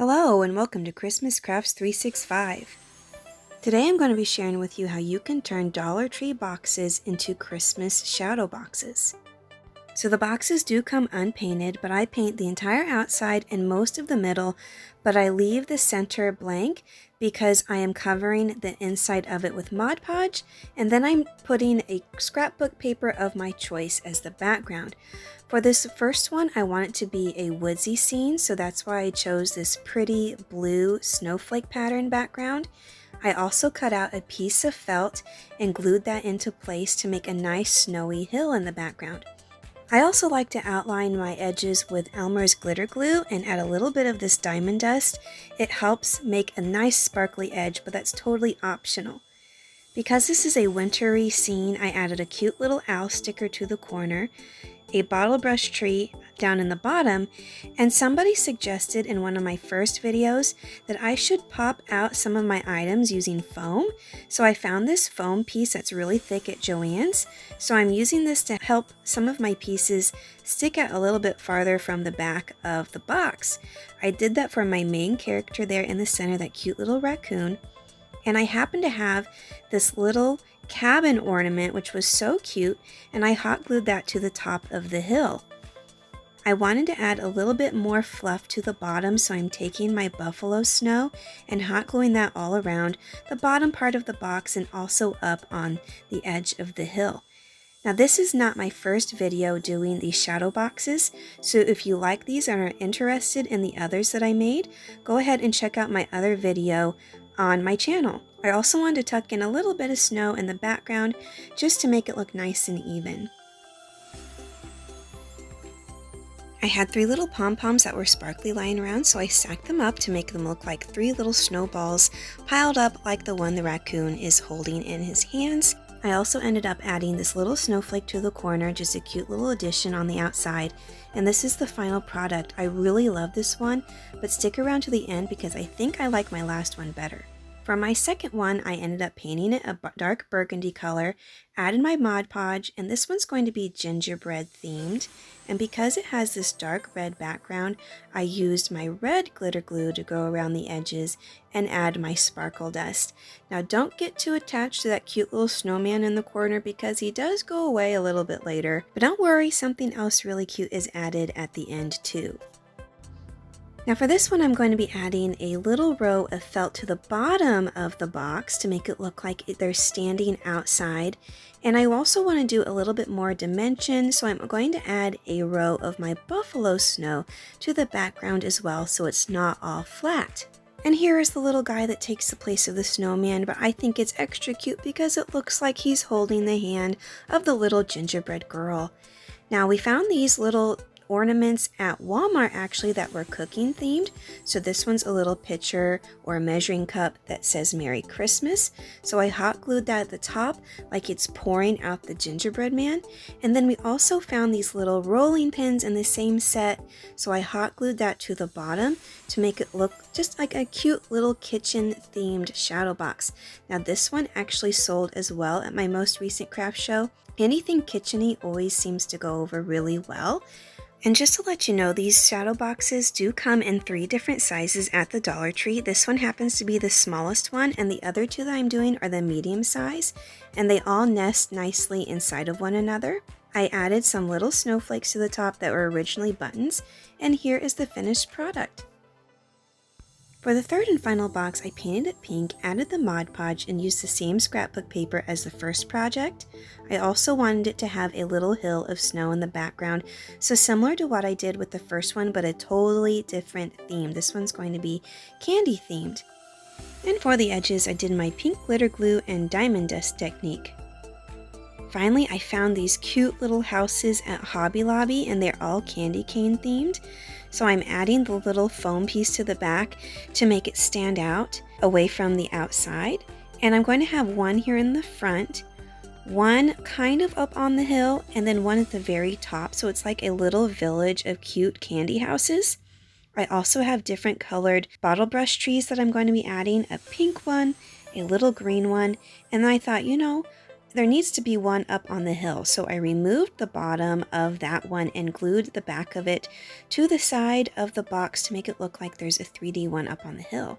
Hello and welcome to Christmas Crafts 365. Today I'm going to be sharing with you how you can turn Dollar Tree boxes into Christmas shadow boxes. So the boxes do come unpainted, but I paint the entire outside and most of the middle, but I leave the center blank because I am covering the inside of it with Mod Podge, and then I'm putting a scrapbook paper of my choice as the background. For this first one, I want it to be a woodsy scene, so that's why I chose this pretty blue snowflake pattern background. I also cut out a piece of felt and glued that into place to make a nice snowy hill in the background. I also like to outline my edges with Elmer's glitter glue and add a little bit of this diamond dust. It helps make a nice sparkly edge, but that's totally optional. Because this is a wintry scene, I added a cute little owl sticker to the corner, a bottle brush tree down in the bottom, and somebody suggested in one of my first videos that I should pop out some of my items using foam. So I found this foam piece that's really thick at Joann's. So I'm using this to help some of my pieces stick out a little bit farther from the back of the box. I did that for my main character there in the center, that cute little raccoon. And I happen to have this little cabin ornament, which was so cute, and I hot glued that to the top of the hill. I wanted to add a little bit more fluff to the bottom, so I'm taking my buffalo snow and hot gluing that all around the bottom part of the box and also up on the edge of the hill. Now this is not my first video doing these shadow boxes, so if you like these and are interested in the others that I made, go ahead and check out my other video on my channel. I also wanted to tuck in a little bit of snow in the background just to make it look nice and even. I had 3 little pom-poms that were sparkly lying around, so I stacked them up to make them look like 3 little snowballs piled up like the one the raccoon is holding in his hands. I also ended up adding this little snowflake to the corner, just a cute little addition on the outside. And this is the final product. I really love this one, but stick around to the end because I think I like my last one better. For my second one, I ended up painting it a dark burgundy color, added my Mod Podge, and this one's going to be gingerbread themed. And because it has this dark red background, I used my red glitter glue to go around the edges and add my sparkle dust. Now don't get too attached to that cute little snowman in the corner because he does go away a little bit later. But don't worry, something else really cute is added at the end too. Now for this one, I'm going to be adding a little row of felt to the bottom of the box to make it look like they're standing outside. And I also want to do a little bit more dimension, so I'm going to add a row of my buffalo snow to the background as well, so it's not all flat. And here is the little guy that takes the place of the snowman, but I think it's extra cute because it looks like he's holding the hand of the little gingerbread girl. Now we found these little ornaments at Walmart actually that were cooking themed. So this one's a little pitcher or a measuring cup that says Merry Christmas. So I hot glued that at the top like it's pouring out the gingerbread man. And then we also found these little rolling pins in the same set. So I hot glued that to the bottom to make it look just like a cute little kitchen themed shadow box. Now this one actually sold as well at my most recent craft show. Anything kitchen-y always seems to go over really well. And just to let you know, these shadow boxes do come in 3 different sizes at the Dollar Tree. This one happens to be the smallest one, and the other 2 that I'm doing are the medium size, and they all nest nicely inside of one another. I added some little snowflakes to the top that were originally buttons, and here is the finished product. For the third and final box, I painted it pink, added the Mod Podge, and used the same scrapbook paper as the first project. I also wanted it to have a little hill of snow in the background, so similar to what I did with the first one, but a totally different theme. This one's going to be candy themed. And for the edges, I did my pink glitter glue and diamond dust technique. Finally, I found these cute little houses at Hobby Lobby, and they're all candy cane themed. So I'm adding the little foam piece to the back to make it stand out away from the outside. And I'm going to have one here in the front, one kind of up on the hill, and then one at the very top. So it's like a little village of cute candy houses. I also have different colored bottle brush trees that I'm going to be adding, a pink one, a little green one, and I thought, you know, there needs to be one up on the hill, so I removed the bottom of that one and glued the back of it to the side of the box to make it look like there's a 3D one up on the hill.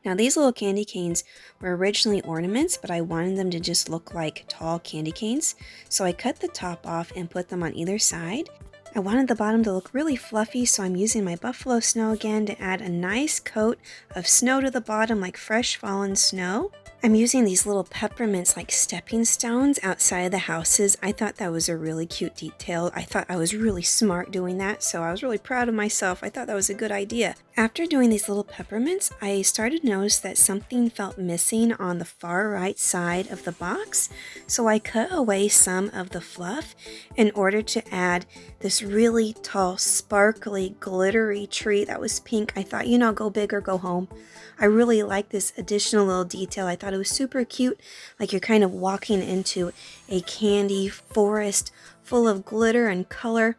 Now these little candy canes were originally ornaments, but I wanted them to just look like tall candy canes, so I cut the top off and put them on either side. I wanted the bottom to look really fluffy, so I'm using my buffalo snow again to add a nice coat of snow to the bottom, like fresh fallen snow. I'm using these little peppermints like stepping stones outside the houses. I thought that was a really cute detail. I thought I was really smart doing that, so I was really proud of myself. I thought that was a good idea. After doing these little peppermints, I started to notice that something felt missing on the far right side of the box, so I cut away some of the fluff in order to add this really tall, sparkly, glittery tree that was pink. I thought, you know, go big or go home. I really like this additional little detail. I thought it was super cute, like you're kind of walking into a candy forest full of glitter and color.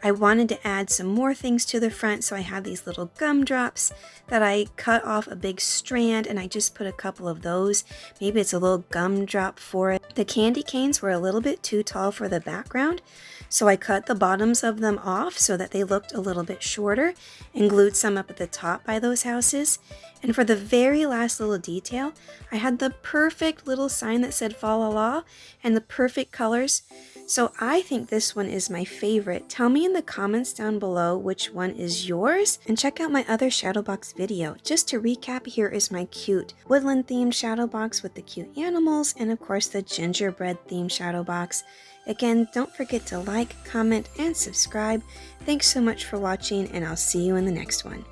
I wanted to add some more things to the front, so I have these little gumdrops that I cut off a big strand, and I just put a couple of those. Maybe it's a little gumdrop for it. The candy canes were a little bit too tall for the background, so I cut the bottoms of them off so that they looked a little bit shorter and glued some up at the top by those houses. And for the very last little detail, I had the perfect little sign that said "Fa La La" and the perfect colors. So I think this one is my favorite. Tell me in the comments down below which one is yours, and check out my other shadow box video. Just to recap, here is my cute woodland themed shadow box with the cute animals, and of course the gingerbread themed shadow box. Again, don't forget to like, comment, and subscribe. Thanks so much for watching, and I'll see you in the next one.